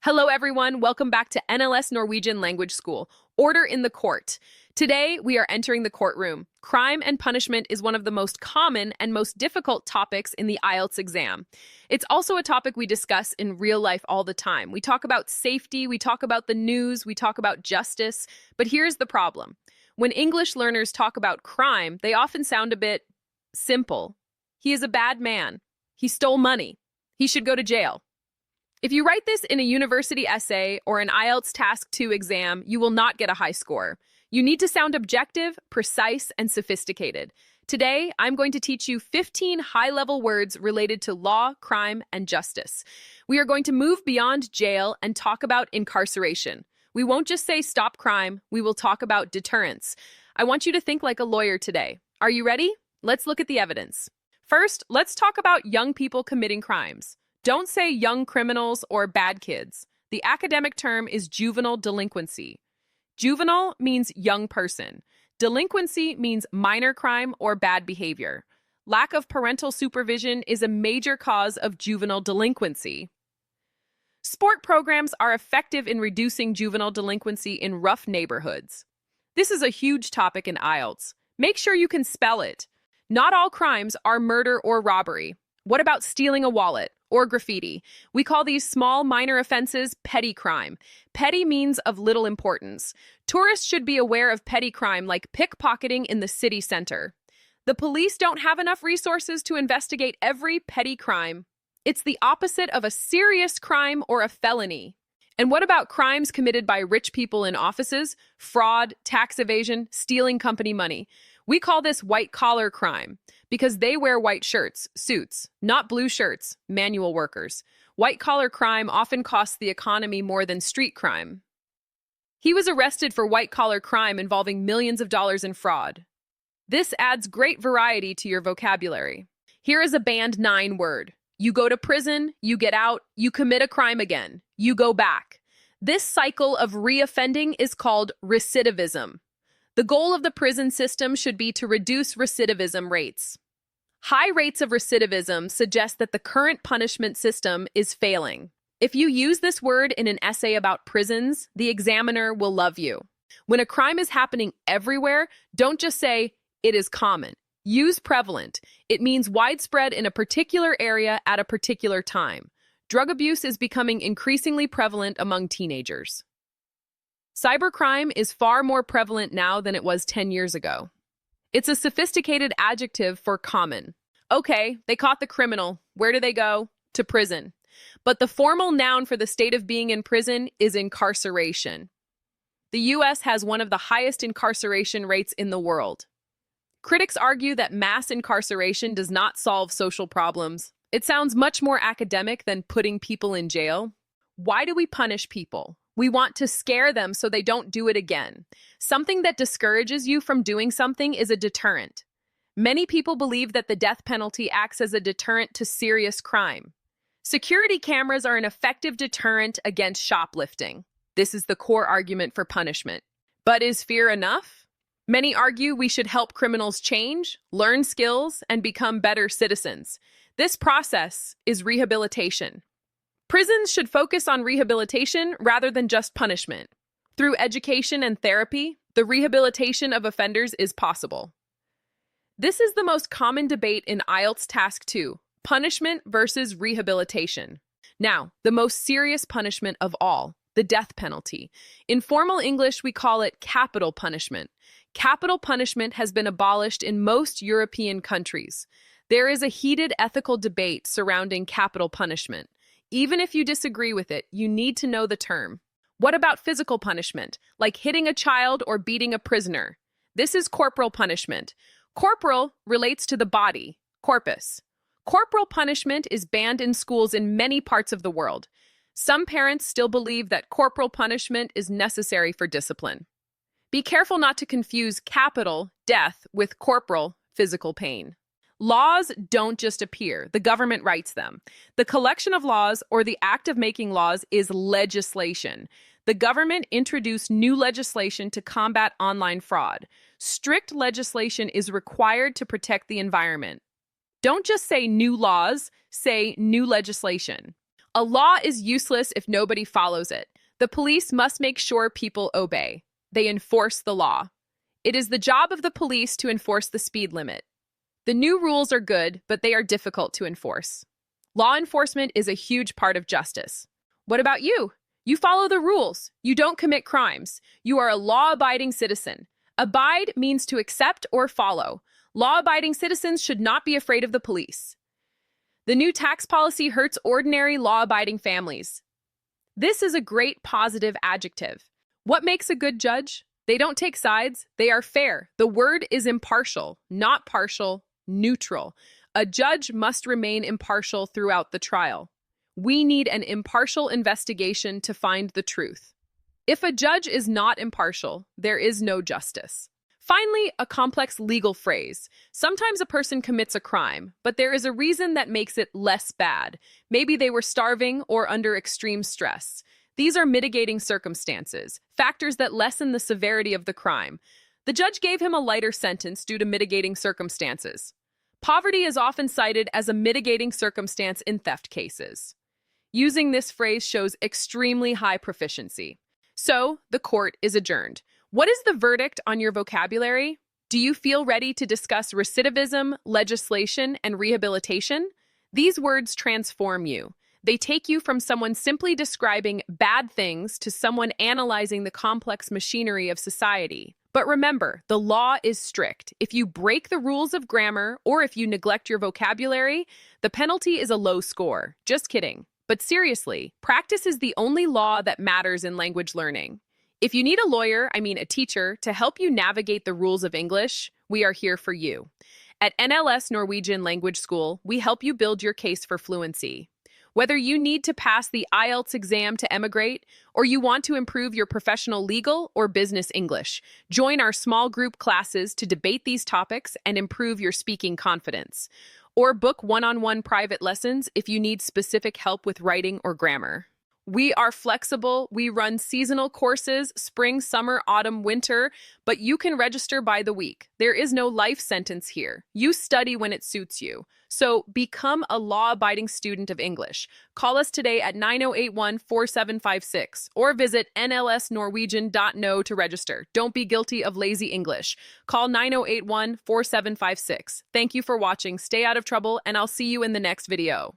Hello, everyone. Welcome back to NLS Norwegian Language School. Order in the court. Today, we are entering the courtroom. Crime and punishment is one of the most common and most difficult topics in the IELTS exam. It's also a topic we discuss in real life all the time. We talk about safety, we talk about the news, we talk about justice. But here's the problem. When English learners talk about crime, they often sound a bit simple. He is a bad man. He stole money. He should go to jail. If you write this in a university essay or an IELTS Task 2 exam, you will not get a high score. You need to sound objective, precise, and sophisticated. Today, I'm going to teach you 15 high-level words related to law, crime, and justice. We are going to move beyond jail and talk about incarceration. We won't just say stop crime, we will talk about deterrence. I want you to think like a lawyer today. Are you ready? Let's look at the evidence. First, let's talk about young people committing crimes. Don't say young criminals or bad kids. The academic term is juvenile delinquency. Juvenile means young person. Delinquency means minor crime or bad behavior. Lack of parental supervision is a major cause of juvenile delinquency. Sport programs are effective in reducing juvenile delinquency in rough neighborhoods. This is a huge topic in IELTS. Make sure you can spell it. Not all crimes are murder or robbery. What about stealing a wallet or graffiti? We call these small, minor offenses petty crime. Petty means of little importance. Tourists should be aware of petty crime like pickpocketing in the city center. The police don't have enough resources to investigate every petty crime. It's the opposite of a serious crime or a felony. And what about crimes committed by rich people in offices? Fraud, tax evasion, stealing company money. We call this white-collar crime because they wear white shirts, suits, not blue shirts, manual workers. White-collar crime often costs the economy more than street crime. He was arrested for white-collar crime involving millions of dollars in fraud. This adds great variety to your vocabulary. Here is a band 9 word. You go to prison, you get out, you commit a crime again, you go back. This cycle of reoffending is called recidivism. The goal of the prison system should be to reduce recidivism rates. High rates of recidivism suggest that the current punishment system is failing. If you use this word in an essay about prisons, the examiner will love you. When a crime is happening everywhere, don't just say, it is common. Use prevalent. It means widespread in a particular area at a particular time. Drug abuse is becoming increasingly prevalent among teenagers. Cybercrime is far more prevalent now than it was 10 years ago. It's a sophisticated adjective for common. Okay, they caught the criminal. Where do they go? To prison. But the formal noun for the state of being in prison is incarceration. The U.S. has one of the highest incarceration rates in the world. Critics argue that mass incarceration does not solve social problems. It sounds much more academic than putting people in jail. Why do we punish people? We want to scare them so they don't do it again. Something that discourages you from doing something is a deterrent. Many people believe that the death penalty acts as a deterrent to serious crime. Security cameras are an effective deterrent against shoplifting. This is the core argument for punishment. But is fear enough? Many argue we should help criminals change, learn skills, and become better citizens. This process is rehabilitation. Prisons should focus on rehabilitation rather than just punishment. Through education and therapy, the rehabilitation of offenders is possible. This is the most common debate in IELTS Task 2, punishment versus rehabilitation. Now, the most serious punishment of all, the death penalty. In formal English, we call it capital punishment. Capital punishment has been abolished in most European countries. There is a heated ethical debate surrounding capital punishment. Even if you disagree with it, you need to know the term. What about physical punishment, like hitting a child or beating a prisoner? This is corporal punishment. Corporal relates to the body, corpus. Corporal punishment is banned in schools in many parts of the world. Some parents still believe that corporal punishment is necessary for discipline. Be careful not to confuse capital, death, with corporal, physical pain. Laws don't just appear. The government writes them. The collection of laws or the act of making laws is legislation. The government introduced new legislation to combat online fraud. Strict legislation is required to protect the environment. Don't just say new laws, say new legislation. A law is useless if nobody follows it. The police must make sure people obey. They enforce the law. It is the job of the police to enforce the speed limit. The new rules are good, but they are difficult to enforce. Law enforcement is a huge part of justice. What about you? You follow the rules. You don't commit crimes. You are a law-abiding citizen. Abide means to accept or follow. Law-abiding citizens should not be afraid of the police. The new tax policy hurts ordinary law-abiding families. This is a great positive adjective. What makes a good judge? They don't take sides. They are fair. The word is impartial, not partial, neutral. A judge must remain impartial throughout the trial. We need an impartial investigation to find the truth. If a judge is not impartial, there is no justice. Finally, a complex legal phrase. Sometimes a person commits a crime, but there is a reason that makes it less bad. Maybe they were starving or under extreme stress. These are mitigating circumstances, factors that lessen the severity of the crime. The judge gave him a lighter sentence due to mitigating circumstances. Poverty is often cited as a mitigating circumstance in theft cases. Using this phrase shows extremely high proficiency. So, the court is adjourned. What is the verdict on your vocabulary? Do you feel ready to discuss recidivism, legislation, and rehabilitation? These words transform you. They take you from someone simply describing bad things to someone analyzing the complex machinery of society. But remember, the law is strict. If you break the rules of grammar or if you neglect your vocabulary, the penalty is a low score. Just kidding. But seriously, practice is the only law that matters in language learning. If you need a lawyer, a teacher, to help you navigate the rules of English, we are here for you. At NLS Norwegian Language School, we help you build your case for fluency. Whether you need to pass the IELTS exam to emigrate, or you want to improve your professional legal or business English, join our small group classes to debate these topics and improve your speaking confidence. Or book one-on-one private lessons if you need specific help with writing or grammar. We are flexible. We run seasonal courses, spring, summer, autumn, winter, but you can register by the week. There is no life sentence here. You study when it suits you. So become a law-abiding student of English. Call us today at 9081-4756 or visit nlsnorwegian.no to register. Don't be guilty of lazy English. Call 9081-4756. Thank you for watching. Stay out of trouble, and I'll see you in the next video.